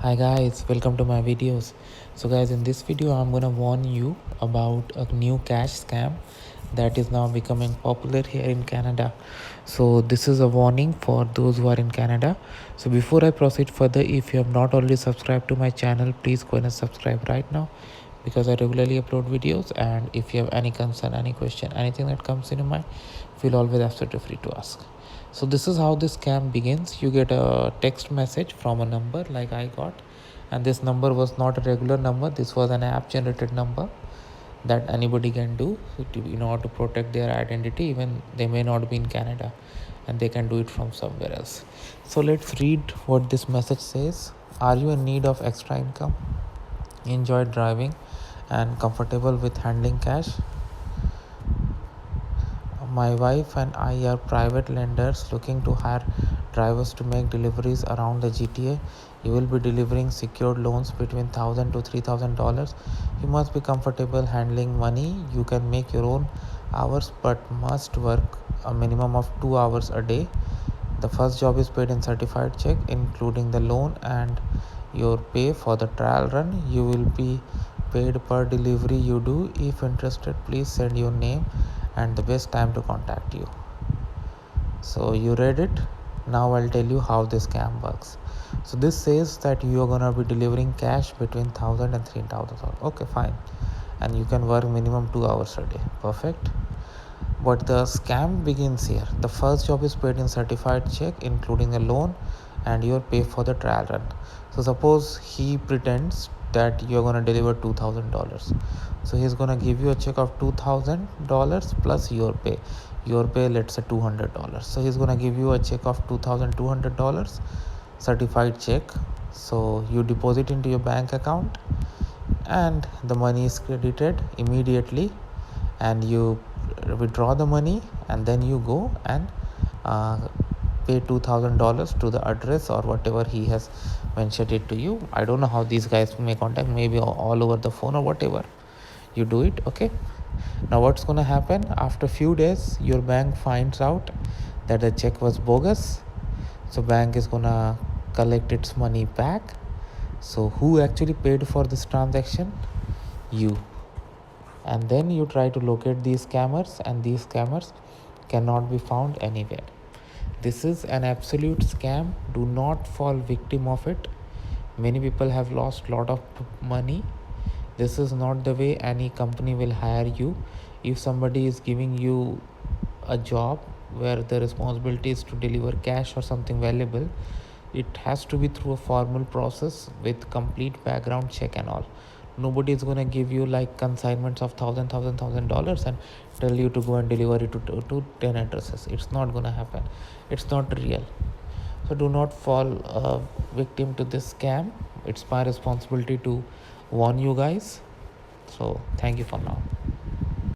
Hi guys, welcome to my videos. So guys, in this video I'm gonna warn you about a new cash scam that is now becoming popular here in Canada. So this is a warning for those who are in Canada. So before I proceed further, if you have not already subscribed to my channel, please go and subscribe right now, because I regularly upload videos. And if you have any concern, any question, anything that comes in your mind, feel always absolutely free to ask. So this is how this scam begins. You get a text message from a number like I got, and this number was not a regular number. This was an app generated number that anybody can do in order to protect their identity. Even they may not be in Canada, and they can do it from somewhere else. So let's read what this message says. Are you in need of extra income, enjoy driving, and comfortable with handling cash? My wife and I are private lenders looking to hire drivers to make deliveries around the GTA. You will be delivering secured loans between $1,000 to $3,000. You must be comfortable handling money. You can make your own hours but must work a minimum of 2 hours a day. The first job is paid in certified check, including the loan and your pay for the trial run. You will be paid per delivery you do. If interested, please send your name and the best time to contact you. So you read it. Now I'll tell you how this scam works. So this says that you are gonna be delivering cash between 1,000 and 3,000. Okay, fine. And you can work minimum 2 hours a day. Perfect. But the scam begins here. The first job is paid in certified check, including a loan and your pay for the trial run. So suppose he pretends that you're gonna deliver $2,000. So he's gonna give you a check of $2,000 plus your pay. Your pay, let's say $200. So he's gonna give you a check of $2,200, certified check. So you deposit into your bank account, and the money is credited immediately, and you withdraw the money, and then you go and pay $2,000 to the address or whatever he has mentioned it to you. I don't know how these guys may contact, maybe all over the phone or whatever. You do it. Okay, now what's gonna happen? After a few days, your bank finds out that the check was bogus. So bank is gonna collect its money back. So who actually paid for this transaction? You. And then you try to locate these scammers, and these scammers cannot be found anywhere. This is an absolute scam. Do not fall victim of it. Many people have lost lot of money. This is not the way any company will hire you. If somebody is giving you a job where the responsibility is to deliver cash or something valuable, it has to be through a formal process with complete background check and all. Nobody is going to give you like consignments of $1,000 and tell you to go and deliver it to 10 addresses. It's not going to happen. It's not real. So do not fall victim to this scam. It's my responsibility to warn you guys. So thank you for now.